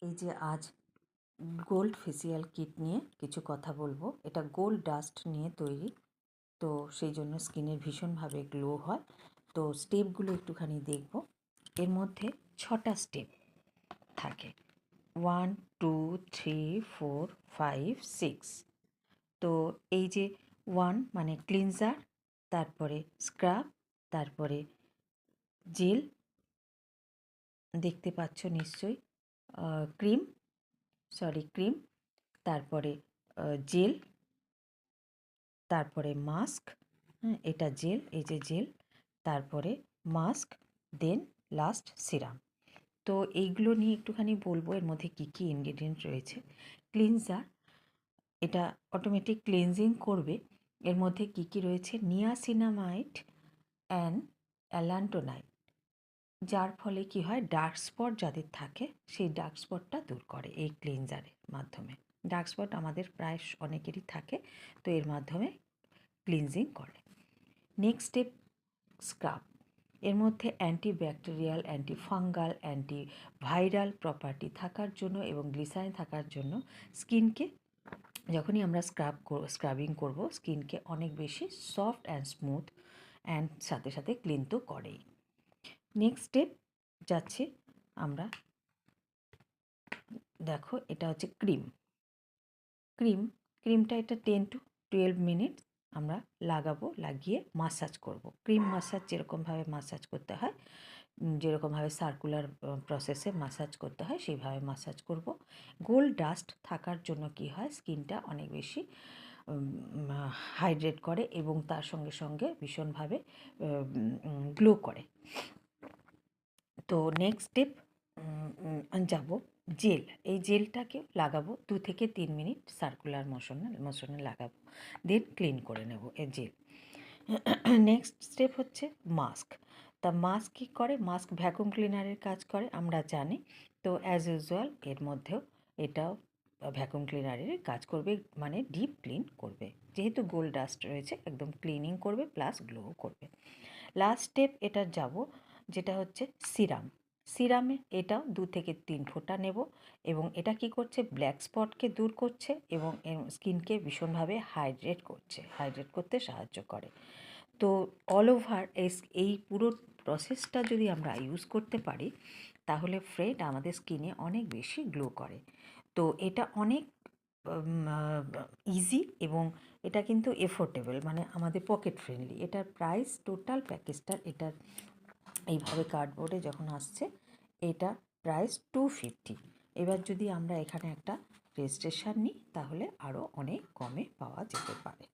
এই যে আজ গোল্ড ফেসিয়াল কিট নিয়ে কিছু কথা বলবো। এটা গোল্ড ডাস্ট নিয়ে তৈরি, তো সেই জন্য স্কিনের ভীষণভাবে গ্লো হয়। তো স্টেপগুলো একটুখানি দেখব। এর মধ্যে 6টা স্টেপ থাকে, 1 2 3 4 5 6। তো এই যে 1 মানে ক্লিনজার, তারপরে স্ক্রাব, তারপরে জেল দেখতে পাচ্ছ নিশ্চয়ই, ক্রিম, তারপরে জেল, তারপরে মাস্ক। এটা জেল, এই যে জেল, তারপরে মাস্ক, দেন লাস্ট সিরাম। তো এইগুলো নিয়ে একটুখানি বলবো এর মধ্যে কী কী ইনগ্রিডিয়েন্ট রয়েছে। ক্লিনজার, এটা অটোমেটিক ক্লিনজিং করবে। এর মধ্যে কী কী রয়েছে, নিয়াসিনামাইড অ্যান্ড অ্যালান্টোনাইড, যার ফলে কি হয়, ডার্ক স্পট যাদের থাকে সেই ডার্ক স্পটটা দূর করে এই ক্লিনজারের মাধ্যমে। ডার্ক স্পট আমাদের প্রায় অনেকেরই থাকে, তো এর মাধ্যমে ক্লিনজিং করে। Next step scrub. এর মধ্যে অ্যান্টিব্যাকটেরিয়াল, অ্যান্টিফাঙ্গাল, অ্যান্টিভাইরাল প্রপার্টি থাকার জন্য এবং গ্লিসারিন থাকার জন্য স্কিনকে, যখনই আমরা স্ক্রাবিং করব, স্কিনকে অনেক বেশি সফট অ্যান্ড স্মুথ অ্যান্ড সাথে সাথে ক্লিন তো করেই। নেক্সট স্টেপ যাচ্ছে আমরা, দেখো এটা হচ্ছে ক্রিমটা এটা 10 to 12 মিনিট আমরা লাগাবো, লাগিয়ে মাসাজ করব। ক্রিম মাসাজ যেরকমভাবে মাসাজ করতে হয়, যেরকমভাবে সার্কুলার প্রসেসে মাসাজ করতে হয় সেইভাবে মাসাজ করব। গোল্ড ডাস্ট থাকার জন্য কি হয়, স্কিনটা অনেক বেশি হাইড্রেট করে এবং তার সঙ্গে সঙ্গে ভীষণভাবে গ্লো করে। তো নেক্সট স্টেপ যাব জেল। এই জেলটাকে লাগাবো 2 থেকে 3 মিনিট সার্কুলার মোশনে লাগাবো, দেন ক্লিন করে নেব এই জেল। নেক্সট স্টেপ হচ্ছে মাস্ক। তা মাস্ক কী করে, মাস্ক ভ্যাকুয়াম ক্লিনারের কাজ করে আমরা জানি। তো অ্যাজ ইউজুয়াল এর মধ্যেও এটাও ভ্যাকুয়াম ক্লিনারের কাজ করবে, মানে ডিপ ক্লিন করবে। যেহেতু গোল্ড ডাস্ট রয়েছে, একদম ক্লিনিং করবে প্লাস গ্লো করবে। লাস্ট স্টেপ এটা যাব, যেটা হচ্ছে সিরামে এটাও 2 থেকে 3 ফোঁটা নেব এবং এটা কি করছে, ব্ল্যাক স্পটকে দূর করছে এবং স্কিনকে ভীষণভাবে হাইড্রেট করতে সাহায্য করে। তো অল ওভার এই পুরো প্রসেসটা যদি আমরা ইউজ করতে পারি, তাহলে ফ্রেন্ড আমাদের স্কিনে অনেক বেশি গ্লো করে। তো এটা অনেক ইজি এবং এটা কিন্তু এফোর্ডেবল, মানে আমাদের পকেট ফ্রেন্ডলি। এটার প্রাইস, টোটাল প্যাকেজটার, এটার এইভাবে কার্ডবোর্ডে যখন আসছে, এটা প্রাইস 250। এবার যদি আমরা এখানে একটা রেজিস্ট্রেশন নিই, তাহলে আরও অনেক কমে পাওয়া যেতে পারে।